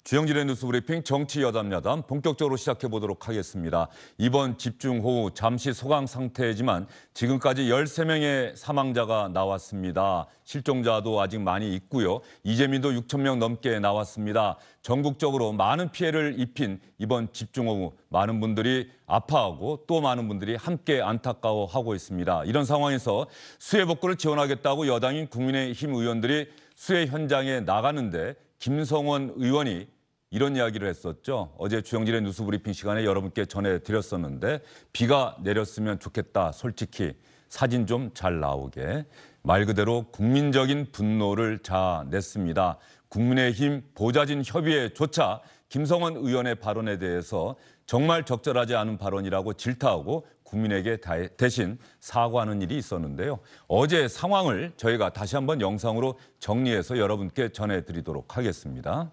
주영진의 뉴스브리핑 정치여담야담 본격적으로 시작해보도록 하겠습니다. 이번 집중호우 잠시 소강 상태이지만 지금까지 13명의 사망자가 나왔습니다. 실종자도 아직 많이 있고요. 이재민도 6천 명 넘게 나왔습니다. 전국적으로 많은 피해를 입힌 이번 집중호우 많은 분들이 아파하고 또 많은 분들이 함께 안타까워하고 있습니다. 이런 상황에서 수해 복구를 지원하겠다고 여당인 국민의힘 의원들이 수해 현장에 나가는데 김성원 의원이 이런 이야기를 했었죠. 어제 주영진의 뉴스브리핑 시간에 여러분께 전해드렸었는데 비가 내렸으면 좋겠다. 솔직히 사진 좀 잘 나오게. 말 그대로 국민적인 분노를 자아냈습니다. 국민의힘 보좌진 협의회조차 김성원 의원의 발언에 대해서 정말 적절하지 않은 발언이라고 질타하고 국민에게 대신 사과하는 일이 있었는데요. 어제 상황을 저희가 다시 한번 영상으로 정리해서 여러분께 전해드리도록 하겠습니다.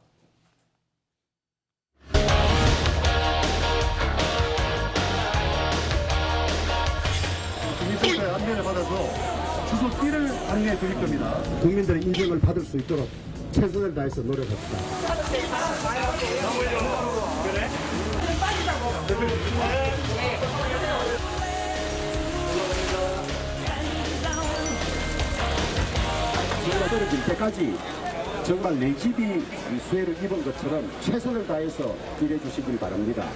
국민들의 안내를 받아서 주소지를 안내해 드릴 겁니다. 국민들의 인정을 받을 수 있도록 최선을 다해서 노력합시다. 비가 떨어질 때까지 정말 내 집이 수해를 입은 것처럼 최선을 다해서 일해 주시길 바랍니다.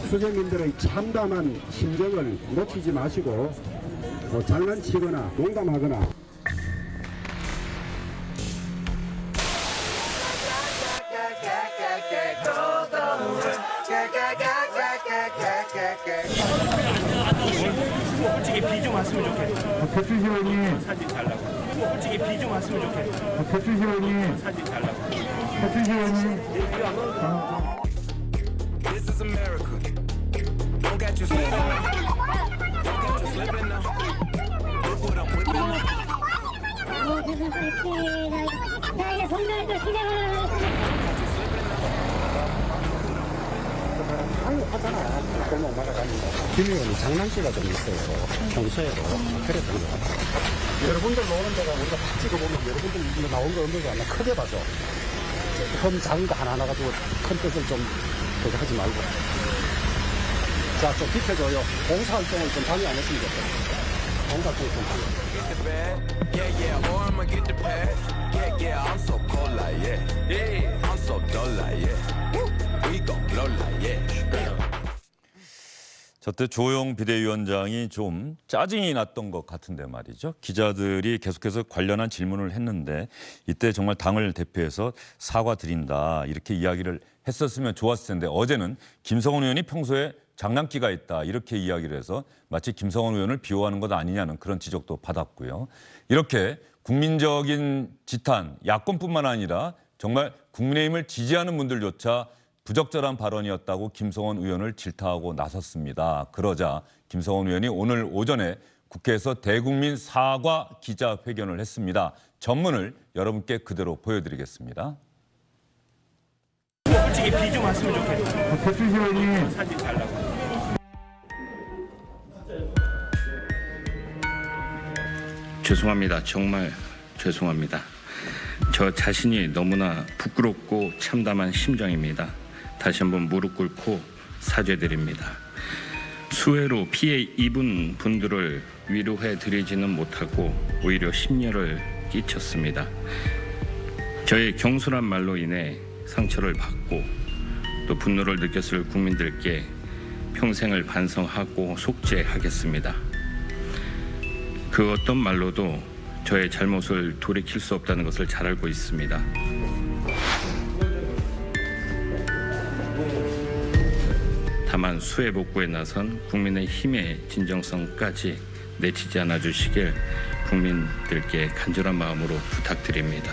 수재민들의 참담한 심정을 놓치지 마시고 장난치거나 농담하거나 솔직히 비 좀 왔으면 좋겠어. 배추 시원이 사진 잘 나고. 솔직히 비 좀 왔으면 좋겠어. 배추 시원이 사진 잘 나고. 배추 시원이 This is America. Don't catch you slipping now. Don't catch you slipping now. Look what I'm whipping now. 김 의원이 장난기가 좀 있어요. 평소에도 그랬던 것 같아요. 여러분들 노는 데가 우리가 다 찍어보면 여러분들 나온 거 없는 거 하나 크게 봐줘. 큰 작은 거 하나 가지고 큰 뜻을 좀 그렇게 하지 말고. 자, 좀 비켜줘요. 봉사활동을 좀 방해 안 했으면 좋겠어요. 봉사활동 좀 방해. Get the bag. Yeah, yeah. Or I'ma get the pad. Yeah, yeah. I'm so cold like yeah. Yeah. I'm so dull like yeah. We gon' blow like yeah. 저때 조영 비대위원장이 좀 짜증이 났던 것 같은데 말이죠. 기자들이 계속해서 관련한 질문을 했는데 이때 정말 당을 대표해서 사과드린다 이렇게 이야기를 했었으면 좋았을 텐데 어제는 김성원 의원이 평소에 장난기가 있다 이렇게 이야기를 해서 마치 김성원 의원을 비호하는 것 아니냐는 그런 지적도 받았고요. 이렇게 국민적인 지탄, 야권뿐만 아니라 정말 국민의힘을 지지하는 분들조차 부적절한 발언이었다고 김성원 의원을 질타하고 나섰습니다. 그러자 김성원 의원이 오늘 오전에 국회에서 대국민 사과 기자회견을 했습니다. 전문을 여러분께 그대로 보여드리겠습니다. 솔직히 비 좀 왔으면 좋겠어. 배추 시원이 사진 잘 나고. 죄송합니다. 정말 죄송합니다. 저 자신이 너무나 부끄럽고 참담한 심정입니다. 다시 한번 무릎 꿇고 사죄드립니다. 수해로 피해 입은 분들을 위로해 드리지는 못하고 오히려 심려를 끼쳤습니다. 저의 경솔한 말로 인해 상처를 받고 또 분노를 느꼈을 국민들께 평생을 반성하고 속죄하겠습니다. 그 어떤 말로도 저의 잘못을 돌이킬 수 없다는 것을 잘 알고 있습니다. 다만 수해 복구에 나선 국민의 힘의 진정성까지 내치지 않아 주시길 국민들께 간절한 마음으로 부탁드립니다.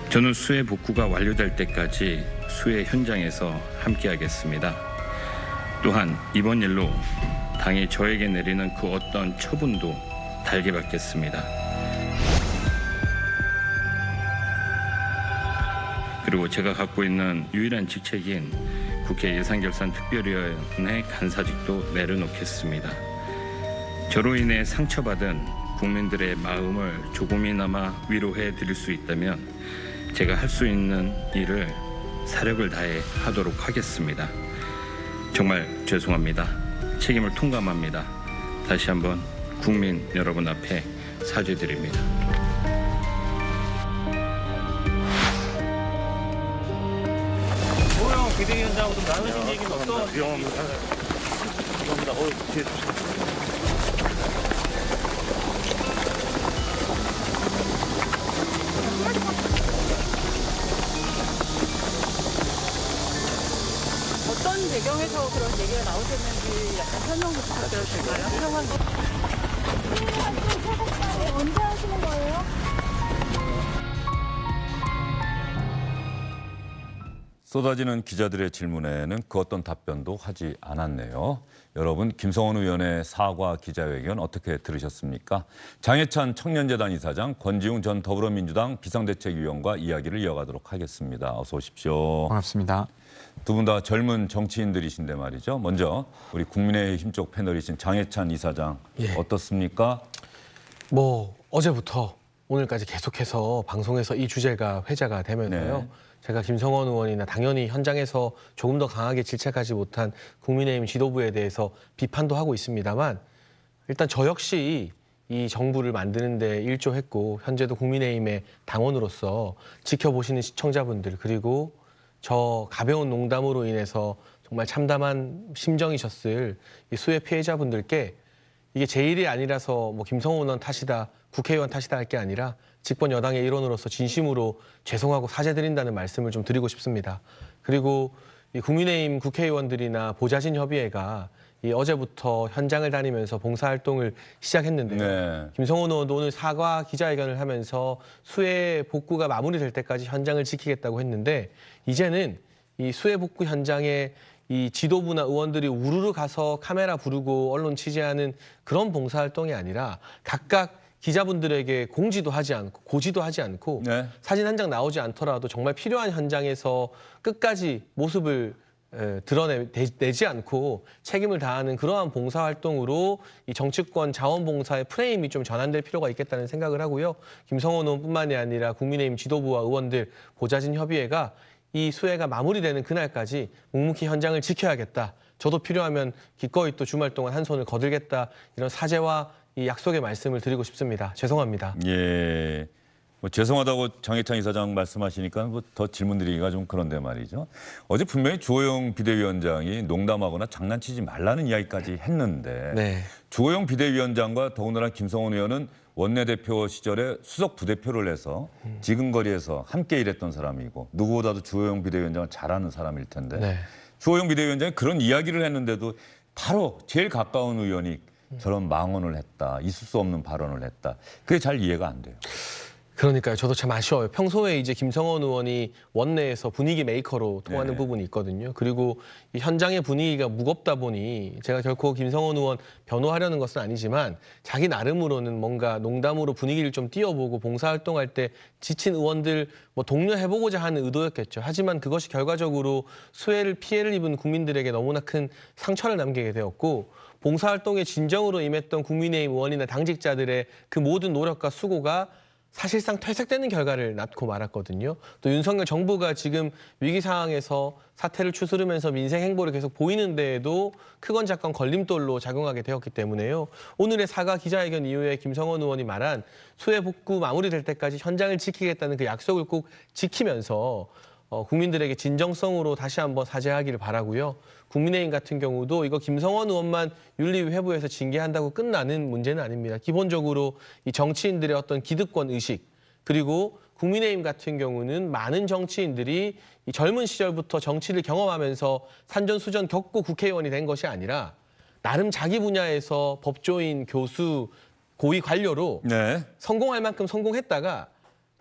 저는 수해 복구가 완료될 때까지 수해 현장에서 함께하겠습니다. 또한 이번 일로 당이 저에게 내리는 그 어떤 처분도 달게 받겠습니다. 그리고 제가 갖고 있는 유일한 직책인 국회 예산결산특별위원회 간사직도 내려놓겠습니다. 저로 인해 상처받은 국민들의 마음을 조금이나마 위로해 드릴 수 있다면 제가 할 수 있는 일을 사력을 다해 하도록 하겠습니다. 정말 죄송합니다. 책임을 통감합니다. 다시 한번 국민 여러분 앞에 사죄드립니다. 조영 비대위원장하고 좀 나누신 얘기는 어떤? 어떤 배경에서 그런 얘기가 나오셨는지 약간 설명 좀 부탁드려도 될까요? 상황. 언제 하시는 거예요? 쏟아지는 기자들의 질문에는 그 어떤 답변도 하지 않았네요. 여러분, 김성원 의원의 사과 기자회견 어떻게 들으셨습니까? 장해찬 청년재단 이사장, 권지웅 전 더불어민주당 비상대책위원과 이야기를 이어가도록 하겠습니다. 어서 오십시오. 반갑습니다. 두 분 다 젊은 정치인들이신데 말이죠. 먼저 우리 국민의힘 쪽 패널이신 장해찬 이사장 어떻습니까? 어제부터 오늘까지 계속해서 방송에서 이 주제가 회자가 되면서요. 네. 제가 김성원 의원이나 당연히 현장에서 조금 더 강하게 질책하지 못한 국민의힘 지도부에 대해서 비판도 하고 있습니다만 일단 저 역시 이 정부를 만드는 데 일조했고 현재도 국민의힘의 당원으로서 지켜보시는 시청자분들 그리고 저 가벼운 농담으로 인해서 정말 참담한 심정이셨을 이 수해 피해자분들께 이게 제 일이 아니라서 뭐 김성원 의원 탓이다, 국회의원 탓이다 할 게 아니라 집권 여당의 일원으로서 진심으로 죄송하고 사죄드린다는 말씀을 좀 드리고 싶습니다. 그리고 이 국민의힘 국회의원들이나 보좌진 협의회가 이 어제부터 현장을 다니면서 봉사활동을 시작했는데요. 네. 김성원 의원도 오늘 사과 기자회견을 하면서 수해 복구가 마무리될 때까지 현장을 지키겠다고 했는데 이제는 이 수해 복구 현장에 이 지도부나 의원들이 우르르 가서 카메라 부르고 언론 취재하는 그런 봉사활동이 아니라 각각 기자분들에게 공지도 하지 않고 고지도 하지 않고 네. 사진 한 장 나오지 않더라도 정말 필요한 현장에서 끝까지 모습을 드러내지 않고 책임을 다하는 그러한 봉사활동으로 이 정치권 자원봉사의 프레임이 좀 전환될 필요가 있겠다는 생각을 하고요. 김성원 의원뿐만이 아니라 국민의힘 지도부와 의원들, 보좌진 협의회가 이 수해가 마무리되는 그날까지 묵묵히 현장을 지켜야겠다. 저도 필요하면 기꺼이 또 주말 동안 한 손을 거들겠다. 이런 사죄와 이 약속의 말씀을 드리고 싶습니다. 죄송합니다. 예. 뭐 죄송하다고 장해찬 이사장 말씀하시니까 뭐 더 질문 드리기가 좀 그런데 말이죠. 어제 분명히 주호영 비대위원장이 농담하거나 장난치지 말라는 이야기까지 했는데 네. 주호영 비대위원장과 더군다나 김성원 의원은 원내대표 시절에 수석 부대표를 해서 지근거리에서 함께 일했던 사람이고 누구보다도 주호영 비대위원장을 잘 아는 사람일 텐데 네. 주호영 비대위원장이 그런 이야기를 했는데도 바로 제일 가까운 의원이 저런 망언을 했다. 있을 수 없는 발언을 했다. 그게 잘 이해가 안 돼요. 그러니까요. 저도 참 아쉬워요. 평소에 이제 김성원 의원이 원내에서 분위기 메이커로 통하는 네. 부분이 있거든요. 그리고 이 현장의 분위기가 무겁다 보니 제가 결코 김성원 의원 변호하려는 것은 아니지만 자기 나름으로는 뭔가 농담으로 분위기를 좀 띄워보고 봉사활동할 때 지친 의원들 뭐 독려해보고자 하는 의도였겠죠. 하지만 그것이 결과적으로 피해를 입은 국민들에게 너무나 큰 상처를 남기게 되었고 봉사활동에 진정으로 임했던 국민의힘 의원이나 당직자들의 그 모든 노력과 수고가 사실상 퇴색되는 결과를 낳고 말았거든요. 또 윤석열 정부가 지금 위기 상황에서 사태를 추스르면서 민생 행보를 계속 보이는 데에도 크건 작건 걸림돌로 작용하게 되었기 때문에요. 오늘의 사과 기자회견 이후에 김성원 의원이 말한 수해 복구 마무리될 때까지 현장을 지키겠다는 그 약속을 꼭 지키면서 국민들에게 진정성으로 다시 한번 사죄하기를 바라고요. 국민의힘 같은 경우도 이거 김성원 의원만 윤리위회부에서 징계한다고 끝나는 문제는 아닙니다. 기본적으로 이 정치인들의 어떤 기득권 의식 그리고 국민의힘 같은 경우는 많은 정치인들이 이 젊은 시절부터 정치를 경험하면서 산전수전 겪고 국회의원이 된 것이 아니라 나름 자기 분야에서 법조인, 교수, 고위 관료로 네. 성공할 만큼 성공했다가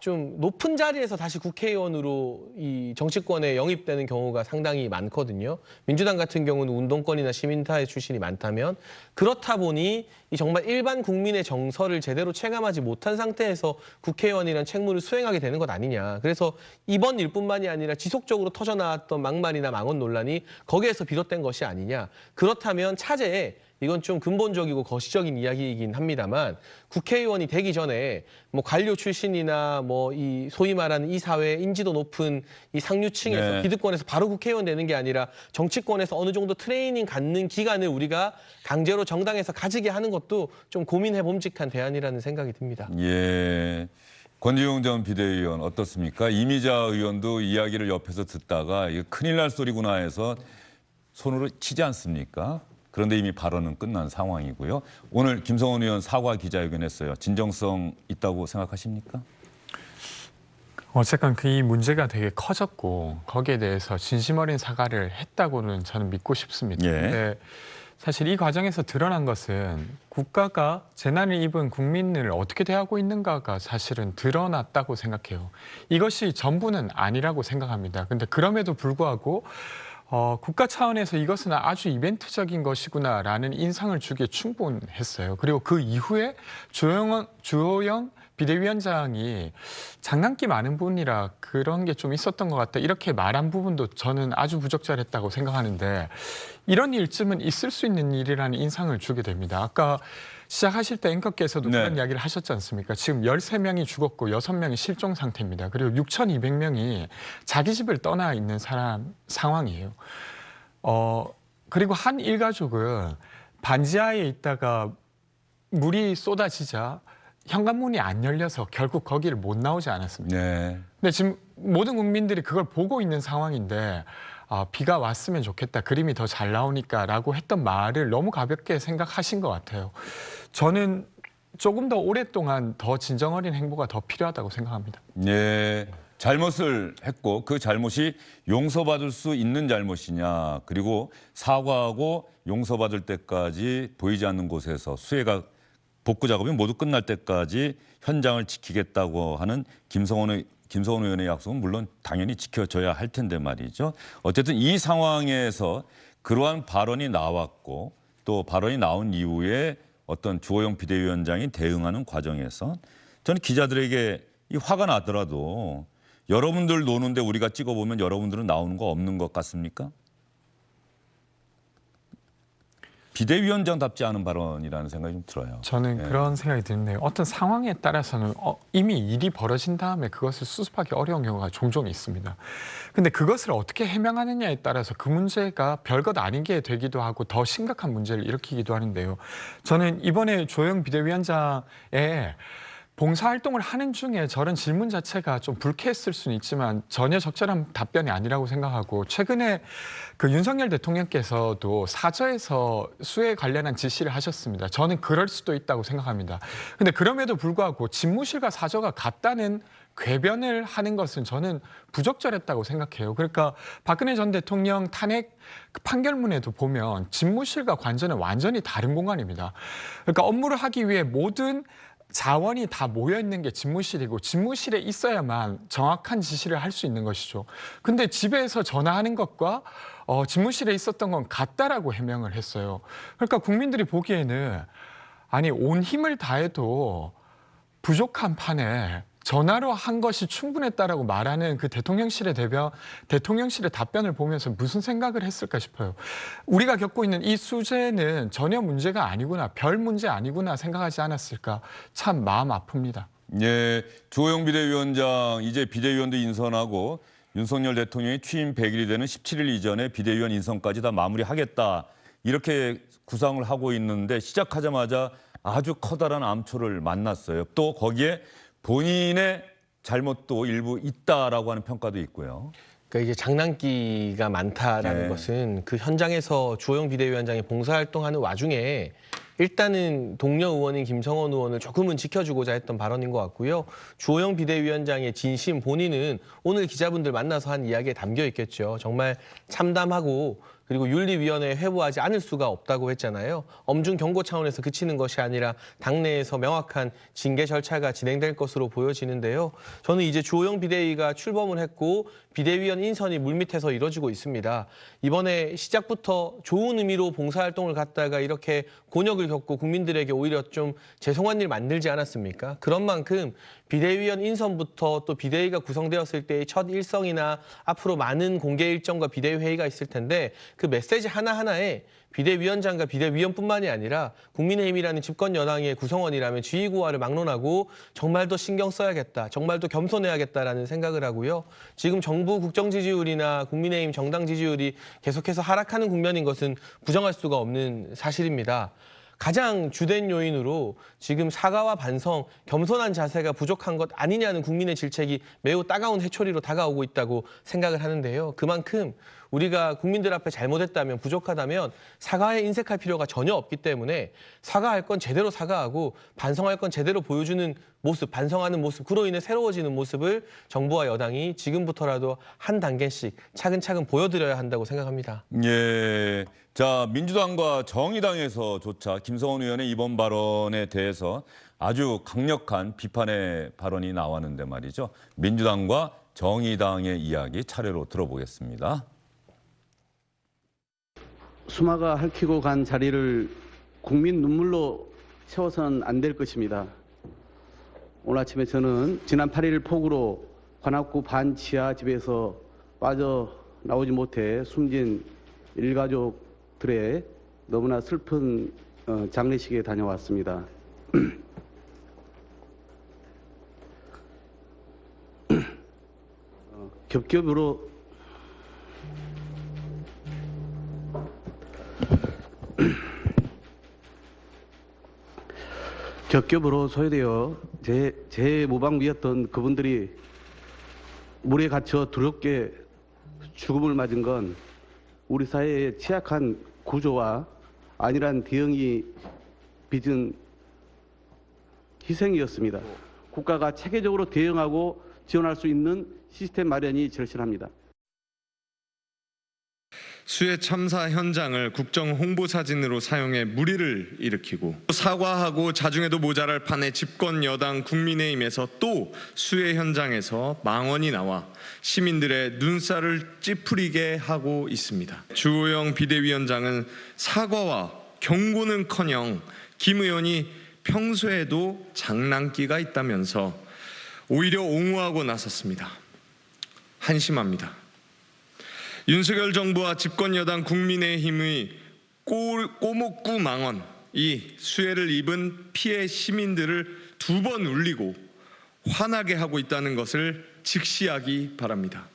좀 높은 자리에서 다시 국회의원으로 이 정치권에 영입되는 경우가 상당히 많거든요. 민주당 같은 경우는 운동권이나 시민사회 출신이 많다면 그렇다 보니 이 정말 일반 국민의 정서를 제대로 체감하지 못한 상태에서 국회의원이라는 책무를 수행하게 되는 것 아니냐. 그래서 이번 일뿐만이 아니라 지속적으로 터져나왔던 막말이나 망언 논란이 거기에서 비롯된 것이 아니냐. 그렇다면 차제에 이건 좀 근본적이고 거시적인 이야기이긴 합니다만 국회의원이 되기 전에 뭐 관료 출신이나 뭐 이 소위 말하는 이 사회 인지도 높은 이 상류층에서 네. 기득권에서 바로 국회의원 되는 게 아니라 정치권에서 어느 정도 트레이닝 갖는 기간을 우리가 강제로 정당에서 가지게 하는 것도 좀 고민해 봄직한 대안이라는 생각이 듭니다. 예. 권지웅 전 비대위원 어떻습니까? 이미자 의원도 이야기를 옆에서 듣다가 이거 큰일 날 소리구나 해서 손으로 치지 않습니까? 그런데 이미 발언은 끝난 상황이고요. 오늘 김성원 의원 사과 기자회견했어요. 진정성 있다고 생각하십니까? 어쨌건 이 문제가 되게 커졌고 거기에 대해서 진심 어린 사과를 했다고는 저는 믿고 싶습니다. 예. 근데 사실 이 과정에서 드러난 것은 국가가 재난을 입은 국민을 어떻게 대하고 있는가가 사실은 드러났다고 생각해요. 이것이 전부는 아니라고 생각합니다. 근데 그럼에도 불구하고 국가 차원에서 이것은 아주 이벤트적인 것이구나라는 인상을 주기에 충분했어요. 그리고 그 이후에 주호영 비대위원장이 장난기 많은 분이라 그런 게 좀 있었던 것 같다. 이렇게 말한 부분도 저는 아주 부적절했다고 생각하는데 이런 일쯤은 있을 수 있는 일이라는 인상을 주게 됩니다. 아까 시작하실 때 앵커께서도 네. 그런 이야기를 하셨지 않습니까? 지금 13명이 죽었고 6명이 실종 상태입니다. 그리고 6,200명이 자기 집을 떠나 있는 상황이에요. 그리고 한 일가족은 반지하에 있다가 물이 쏟아지자 현관문이 안 열려서 결국 거기를 못 나오지 않았습니다. 네. 근데 지금 모든 국민들이 그걸 보고 있는 상황인데 비가 왔으면 좋겠다. 그림이 더 잘 나오니까라고 했던 말을 너무 가볍게 생각하신 것 같아요. 저는 조금 더 오랫동안 더 진정 어린 행보가 더 필요하다고 생각합니다. 네. 잘못을 했고 그 잘못이 용서받을 수 있는 잘못이냐. 그리고 사과하고 용서받을 때까지 보이지 않는 곳에서 수해가 복구 작업이 모두 끝날 때까지 현장을 지키겠다고 하는 김성원 의원의 약속은 물론 당연히 지켜져야 할 텐데 말이죠. 어쨌든 이 상황에서 그러한 발언이 나왔고 또 발언이 나온 이후에 어떤 주호영 비대위원장이 대응하는 과정에서 저는 기자들에게 이 화가 나더라도 여러분들 노는데 우리가 찍어보면 여러분들은 나오는 거 없는 것 같습니까? 비대위원장답지 않은 발언이라는 생각이 좀 들어요. 저는 네. 그런 생각이 드는데요. 어떤 상황에 따라서는 이미 일이 벌어진 다음에 그것을 수습하기 어려운 경우가 종종 있습니다. 근데 그것을 어떻게 해명하느냐에 따라서 그 문제가 별것 아닌 게 되기도 하고 더 심각한 문제를 일으키기도 하는데요. 저는 이번에 주호영 비대위원장의 봉사활동을 하는 중에 저런 질문 자체가 좀 불쾌했을 수는 있지만 전혀 적절한 답변이 아니라고 생각하고 최근에 그 윤석열 대통령께서도 사저에서 수해 관련한 지시를 하셨습니다. 저는 그럴 수도 있다고 생각합니다. 근데 그럼에도 불구하고 집무실과 사저가 같다는 궤변을 하는 것은 저는 부적절했다고 생각해요. 그러니까 박근혜 전 대통령 탄핵 판결문에도 보면 집무실과 관저는 완전히 다른 공간입니다. 그러니까 업무를 하기 위해 모든 자원이 다 모여 있는 게 집무실이고 집무실에 있어야만 정확한 지시를 할 수 있는 것이죠. 근데 집에서 전화하는 것과 집무실에 있었던 건 같다라고 해명을 했어요. 그러니까 국민들이 보기에는 아니 온 힘을 다해도 부족한 판에 전화로 한 것이 충분했다라고 말하는 그 대통령실의 답변을 보면서 무슨 생각을 했을까 싶어요. 우리가 겪고 있는 이 수재는 전혀 문제가 아니구나, 별 문제 아니구나 생각하지 않았을까. 참 마음 아픕니다. 예, 주호영 비대위원장 이제 비대위원도 인선하고 윤석열 대통령이 취임 100일이 되는 17일 이전에 비대위원 인선까지 다 마무리하겠다. 이렇게 구상을 하고 있는데 시작하자마자 아주 커다란 암초를 만났어요. 또 거기에 본인의 잘못도 일부 있다라고 하는 평가도 있고요. 그러니까 이제 장난기가 많다라는 네. 것은 그 현장에서 주호영 비대위원장이 봉사활동하는 와중에 일단은 동료 의원인 김성원 의원을 조금은 지켜주고자 했던 발언인 것 같고요. 주호영 비대위원장의 진심 본인은 오늘 기자분들 만나서 한 이야기에 담겨 있겠죠. 정말 참담하고 그리고 윤리위원회에 회부하지 않을 수가 없다고 했잖아요. 엄중 경고 차원에서 그치는 것이 아니라 당내에서 명확한 징계 절차가 진행될 것으로 보여지는데요. 저는 이제 주호영 비대위가 출범을 했고 비대위원 인선이 물밑에서 이뤄지고 있습니다. 이번에 시작부터 좋은 의미로 봉사활동을 갔다가 이렇게 곤욕을 겪고 국민들에게 오히려 좀 죄송한 일 만들지 않았습니까? 그런 만큼 비대위원 인선부터 또 비대위가 구성되었을 때의 첫 일성이나 앞으로 많은 공개 일정과 비대위 회의가 있을 텐데 그 메시지 하나하나에 비대위원장과 비대위원뿐만이 아니라 국민의힘이라는 집권 여당의 구성원이라면 지휘구화를 막론하고 정말 더 신경 써야겠다, 정말 더 겸손해야겠다라는 생각을 하고요. 지금 정부 국정 지지율이나 국민의힘 정당 지지율이 계속해서 하락하는 국면인 것은 부정할 수가 없는 사실입니다. 가장 주된 요인으로 지금 사과와 반성, 겸손한 자세가 부족한 것 아니냐는 국민의 질책이 매우 따가운 해초리로 다가오고 있다고 생각을 하는데요. 그만큼 우리가 국민들 앞에 잘못했다면, 부족하다면 사과에 인색할 필요가 전혀 없기 때문에 사과할 건 제대로 사과하고 반성할 건 제대로 보여주는 모습, 반성하는 모습, 그로 인해 새로워지는 모습을 정부와 여당이 지금부터라도 한 단계씩 차근차근 보여드려야 한다고 생각합니다. 예. 자, 민주당과 정의당에서조차 김성원 의원의 이번 발언에 대해서 아주 강력한 비판의 발언이 나왔는데 말이죠. 민주당과 정의당의 이야기 차례로 들어보겠습니다. 수마가 핥히고 간 자리를 국민 눈물로 채워서는 안 될 것입니다. 오늘 아침에 저는 지난 8일 폭우로 관악구 반지하 집에서 빠져나오지 못해 숨진 일가족들의 너무나 슬픈 장례식에 다녀왔습니다. 겹겹으로 소외되어 재모방비였던 그분들이 물에 갇혀 두렵게 죽음을 맞은 건 우리 사회의 취약한 구조와 안일한 대응이 빚은 희생이었습니다. 국가가 체계적으로 대응하고 지원할 수 있는 시스템 마련이 절실합니다. 수해 참사 현장을 국정 홍보 사진으로 사용해 물의를 일으키고 사과하고 자중에도 모자랄 판에 집권 여당 국민의힘에서 또 수해 현장에서 망언이 나와 시민들의 눈살을 찌푸리게 하고 있습니다. 주호영 비대위원장은 사과와 경고는커녕 김 의원이 평소에도 장난기가 있다면서 오히려 옹호하고 나섰습니다. 한심합니다. 윤석열 정부와 집권 여당 국민의힘의 꼬목구 망언, 이 수해를 입은 피해 시민들을 두 번 울리고 화나게 하고 있다는 것을 직시하기 바랍니다.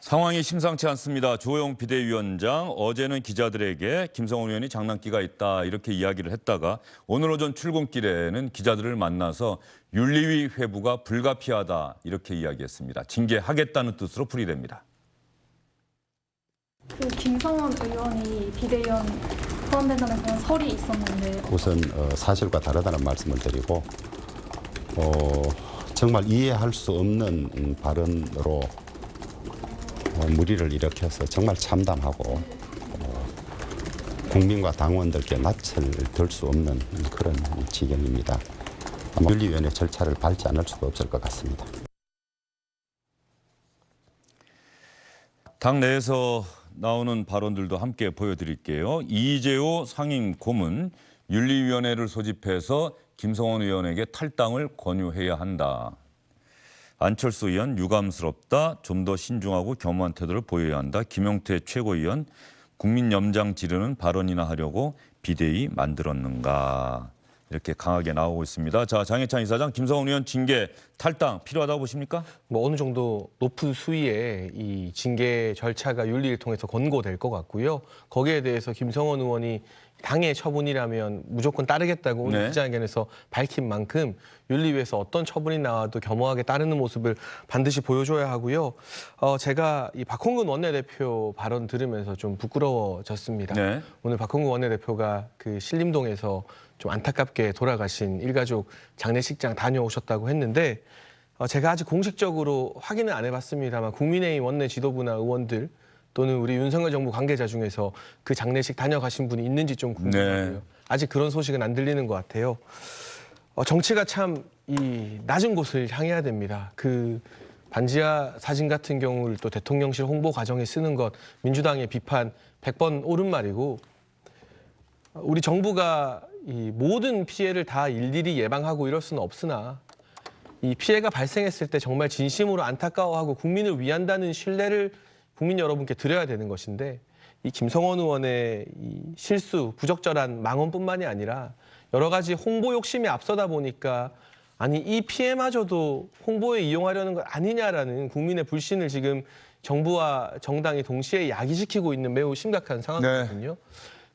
상황이 심상치 않습니다. 주호영 비대위원장 어제는 기자들에게 김성원 의원이 장난기가 있다 이렇게 이야기를 했다가 오늘 오전 출근길에는 기자들을 만나서 윤리위 회부가 불가피하다 이렇게 이야기했습니다. 징계하겠다는 뜻으로 풀이됩니다. 그 김성원 의원이 비대위원 포함된다는 그런 설이 있었는데 우선 사실과 다르다는 말씀을 드리고 정말 이해할 수 없는 발언으로 물의를 일으켜서 정말 참담하고 국민과 당원들께 낯을 들 수 없는 그런 지경입니다. 아마 윤리위원회 절차를 밟지 않을 수가 없을 것 같습니다. 당 내에서 나오는 발언들도 함께 보여드릴게요. 이재호 상임 고문 윤리위원회를 소집해서 김성원 의원에게 탈당을 권유해야 한다. 안철수 의원 유감스럽다. 좀 더 신중하고 겸허한 태도를 보여야 한다. 김용태 최고위원 국민 염장 지르는 발언이나 하려고 비대위 만들었는가. 이렇게 강하게 나오고 있습니다. 자, 장해찬 이사장, 김성원 의원 징계 탈당 필요하다고 보십니까? 뭐 어느 정도 높은 수위의 이 징계 절차가 윤리를 통해서 권고될 것 같고요. 거기에 대해서 김성원 의원이 당의 처분이라면 무조건 따르겠다고 오늘 기자회견에서 밝힌 만큼 윤리위에서 어떤 처분이 나와도 겸허하게 따르는 모습을 반드시 보여줘야 하고요. 제가 이 박홍근 원내대표 발언 들으면서 좀 부끄러워졌습니다. 네. 오늘 박홍근 원내대표가 그 신림동에서 좀 안타깝게 돌아가신 일가족 장례식장 다녀오셨다고 했는데 제가 아직 공식적으로 확인은 안 해봤습니다만 국민의힘 원내 지도부나 의원들 또는 우리 윤석열 정부 관계자 중에서 그 장례식 다녀가신 분이 있는지 좀 궁금하고요. 네. 아직 그런 소식은 안 들리는 것 같아요. 정치가 참 이 낮은 곳을 향해야 됩니다. 그 반지하 사진 같은 경우를 또 대통령실 홍보 과정에 쓰는 것 민주당의 비판 100번 옳은 말이고 우리 정부가 이 모든 피해를 다 일일이 예방하고 이럴 수는 없으나 이 피해가 발생했을 때 정말 진심으로 안타까워하고 국민을 위한다는 신뢰를 국민 여러분께 드려야 되는 것인데 이 김성원 의원의 이 실수, 부적절한 망언뿐만이 아니라 여러 가지 홍보 욕심이 앞서다 보니까 아니 이 피해마저도 홍보에 이용하려는 것 아니냐라는 국민의 불신을 지금 정부와 정당이 동시에 야기시키고 있는 매우 심각한 상황이거든요.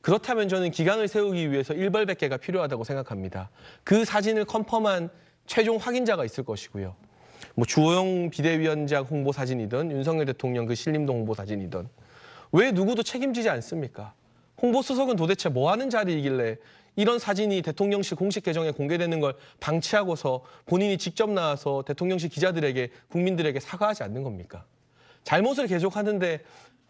그렇다면 저는 기강을 세우기 위해서 일벌백계가 필요하다고 생각합니다. 그 사진을 컨펌한 최종 확인자가 있을 것이고요. 뭐 주호영 비대위원장 홍보 사진이든 윤석열 대통령 그 신림동 홍보 사진이든 왜 누구도 책임지지 않습니까? 홍보수석은 도대체 뭐 하는 자리이길래 이런 사진이 대통령실 공식 계정에 공개되는 걸 방치하고서 본인이 직접 나와서 대통령실 기자들에게 국민들에게 사과하지 않는 겁니까? 잘못을 계속하는데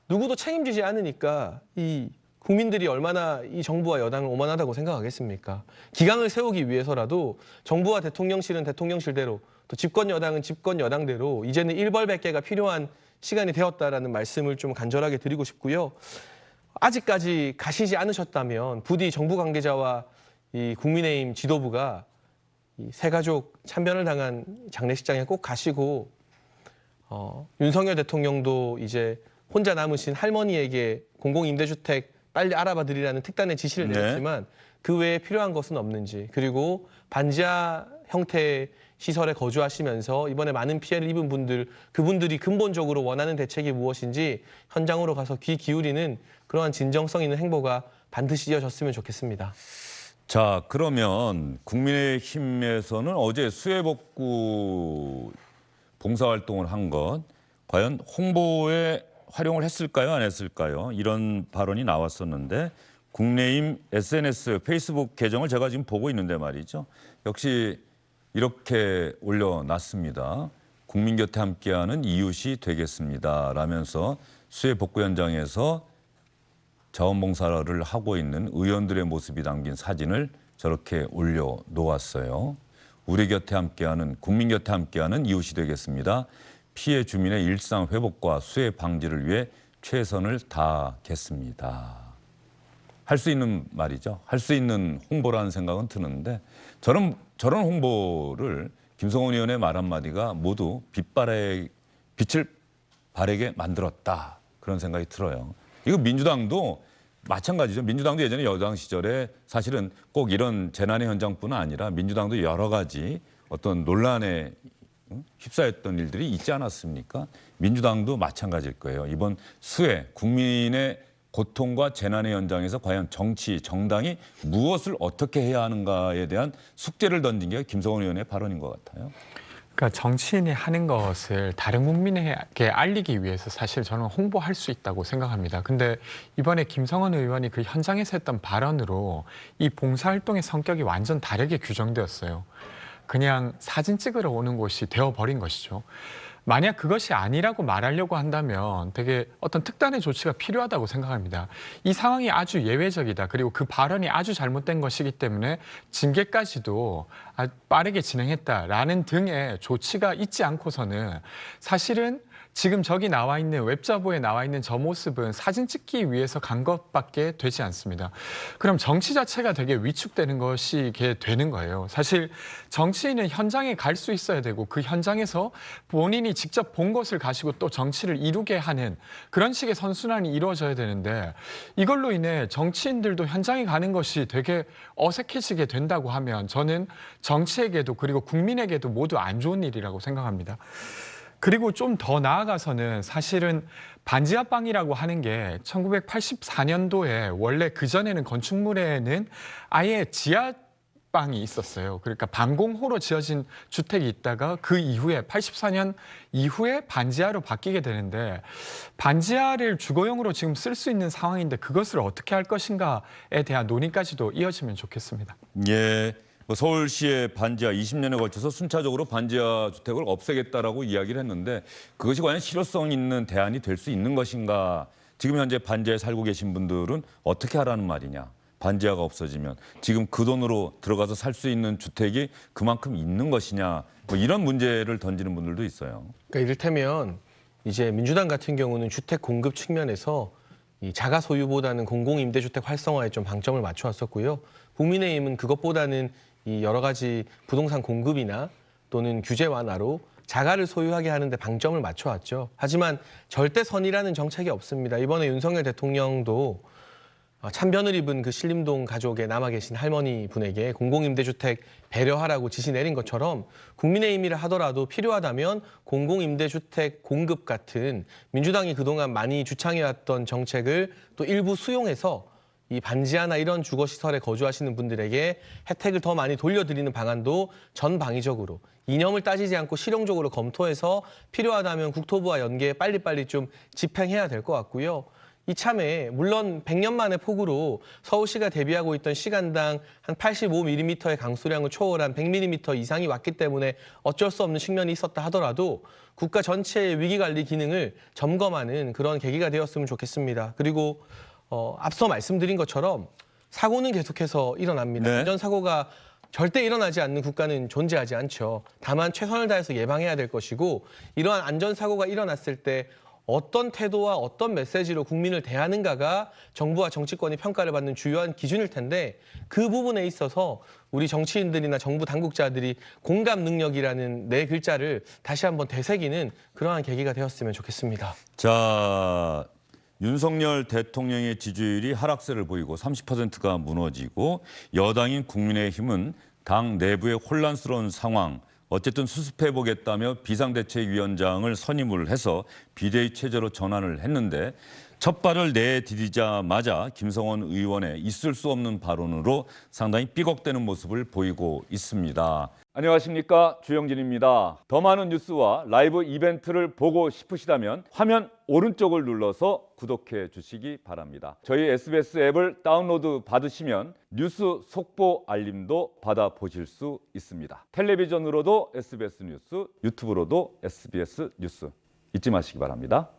누구도 책임지지 않으니까 이 국민들이 얼마나 이 정부와 여당을 오만하다고 생각하겠습니까? 기강을 세우기 위해서라도 정부와 대통령실은 대통령실대로 또 집권 여당은 집권 여당대로 이제는 일벌백계가 필요한 시간이 되었다라는 말씀을 좀 간절하게 드리고 싶고요. 아직까지 가시지 않으셨다면 부디 정부 관계자와 이 국민의힘 지도부가 이 새가족 참변을 당한 장례식장에 꼭 가시고 윤석열 대통령도 이제 혼자 남으신 할머니에게 공공임대주택 빨리 알아봐 드리라는 특단의 지시를 내렸지만 그 외에 필요한 것은 없는지, 그리고 반지하 형태의 시설에 거주하시면서 이번에 많은 피해를 입은 분들, 그분들이 근본적으로 원하는 대책이 무엇인지 현장으로 가서 귀 기울이는 그러한 진정성 있는 행보가 반드시 이어졌으면 좋겠습니다. 자, 그러면 국민의힘에서는 어제 수해복구 봉사활동을 한 것 과연 홍보에 활용을 했을까요, 안 했을까요? 이런 발언이 나왔었는데 국민의힘 SNS 페이스북 계정을 제가 지금 보고 있는데 말이죠. 역시 이렇게 올려놨습니다. 국민 곁에 함께하는 이웃이 되겠습니다. 라면서 수해복구 현장에서 자원봉사를 하고 있는 의원들의 모습이 담긴 사진을 저렇게 올려놓았어요. 우리 곁에 함께하는, 국민 곁에 함께하는 이웃이 되겠습니다. 피해 주민의 일상 회복과 수해 방지를 위해 최선을 다하겠습니다. 할 수 있는 말이죠. 할 수 있는 홍보라는 생각은 드는데 저런 홍보를 김성원 의원의 말 한마디가 모두 빛을 바래게 만들었다. 그런 생각이 들어요. 이거 민주당도 마찬가지죠. 민주당도 예전에 여당 시절에 사실은 꼭 이런 재난의 현장뿐 아니라 민주당도 여러 가지 어떤 논란에 휩싸였던 일들이 있지 않았습니까? 민주당도 마찬가지일 거예요. 이번 수해, 국민의 고통과 재난의 현장에서 과연 정치, 정당이 무엇을 어떻게 해야 하는가에 대한 숙제를 던진 게 김성원 의원의 발언인 것 같아요. 그러니까 정치인이 하는 것을 다른 국민에게 알리기 위해서 사실 저는 홍보할 수 있다고 생각합니다. 근데 이번에 김성원 의원이 그 현장에서 했던 발언으로 이 봉사활동의 성격이 완전 다르게 규정되었어요. 그냥 사진 찍으러 오는 곳이 되어버린 것이죠. 만약 그것이 아니라고 말하려고 한다면 되게 어떤 특단의 조치가 필요하다고 생각합니다. 이 상황이 아주 예외적이다. 그리고 그 발언이 아주 잘못된 것이기 때문에 징계까지도 빠르게 진행했다라는 등의 조치가 있지 않고서는 사실은 지금 저기 나와 있는 웹자보에 나와 있는 저 모습은 사진 찍기 위해서 간 것밖에 되지 않습니다. 그럼 정치 자체가 되게 위축되는 것이 되는 거예요. 사실 정치인은 현장에 갈 수 있어야 되고 그 현장에서 본인이 직접 본 것을 가지고 또 정치를 이루게 하는 그런 식의 선순환이 이루어져야 되는데 이걸로 인해 정치인들도 현장에 가는 것이 되게 어색해지게 된다고 하면 저는 정치에게도 그리고 국민에게도 모두 안 좋은 일이라고 생각합니다. 그리고 좀 더 나아가서는 사실은 반지하방이라고 하는 게 1984년도에 원래 그전에는 건축물에는 아예 지하방이 있었어요. 그러니까 방공호로 지어진 주택이 있다가 그 이후에 84년 이후에 반지하로 바뀌게 되는데 반지하를 주거용으로 지금 쓸 수 있는 상황인데 그것을 어떻게 할 것인가에 대한 논의까지도 이어지면 좋겠습니다. 예. 서울시의 반지하 20년에 걸쳐서 순차적으로 반지하 주택을 없애겠다라고 이야기를 했는데 그것이 과연 실효성 있는 대안이 될 수 있는 것인가? 지금 현재 반지하에 살고 계신 분들은 어떻게 하라는 말이냐? 반지하가 없어지면 지금 그 돈으로 들어가서 살 수 있는 주택이 그만큼 있는 것이냐? 뭐 이런 문제를 던지는 분들도 있어요. 그러니까 이를테면 이제 민주당 같은 경우는 주택 공급 측면에서 이 자가 소유보다는 공공임대주택 활성화에 좀 방점을 맞춰왔었고요. 국민의힘은 그것보다는 이 여러 가지 부동산 공급이나 또는 규제 완화로 자가를 소유하게 하는데 방점을 맞춰왔죠. 하지만 절대선이라는 정책이 없습니다. 이번에 윤석열 대통령도 참변을 입은 그 신림동 가족에 남아 계신 할머니 분에게 공공임대주택 배려하라고 지시 내린 것처럼 국민의힘이라 하더라도 필요하다면 공공임대주택 공급 같은 민주당이 그동안 많이 주창해왔던 정책을 또 일부 수용해서 이 반지하나 이런 주거시설에 거주하시는 분들에게 혜택을 더 많이 돌려드리는 방안도 전방위적으로 이념을 따지지 않고 실용적으로 검토해서 필요하다면 국토부와 연계해 빨리빨리 좀 집행해야 될 것 같고요. 이참에 물론 100년 만의 폭우로 서울시가 대비하고 있던 시간당 한 85mm의 강수량을 초월한 100mm 이상이 왔기 때문에 어쩔 수 없는 측면이 있었다 하더라도 국가 전체의 위기관리 기능을 점검하는 그런 계기가 되었으면 좋겠습니다. 그리고 앞서 말씀드린 것처럼 사고는 계속해서 일어납니다. 네. 안전사고가 절대 일어나지 않는 국가는 존재하지 않죠. 다만 최선을 다해서 예방해야 될 것이고 이러한 안전사고가 일어났을 때 어떤 태도와 어떤 메시지로 국민을 대하는가가 정부와 정치권이 평가를 받는 주요한 기준일 텐데 그 부분에 있어서 우리 정치인들이나 정부 당국자들이 공감 능력이라는 네 글자를 다시 한번 되새기는 그러한 계기가 되었으면 좋겠습니다. 자, 윤석열 대통령의 지지율이 하락세를 보이고 30%가 무너지고 여당인 국민의힘은 당 내부의 혼란스러운 상황, 어쨌든 수습해보겠다며 비상대책위원장을 선임을 해서 비대위 체제로 전환을 했는데 첫 발을 내디디자마자 김성원 의원의 있을 수 없는 발언으로 상당히 삐걱대는 모습을 보이고 있습니다. 안녕하십니까, 주영진입니다. 더 많은 뉴스와 라이브 이벤트를 보고 싶으시다면 화면 오른쪽을 눌러서 구독해 주시기 바랍니다. 저희 SBS 앱을 다운로드 받으시면 뉴스 속보 알림도 받아보실 수 있습니다. 텔레비전으로도 SBS 뉴스, 유튜브로도 SBS 뉴스 잊지 마시기 바랍니다.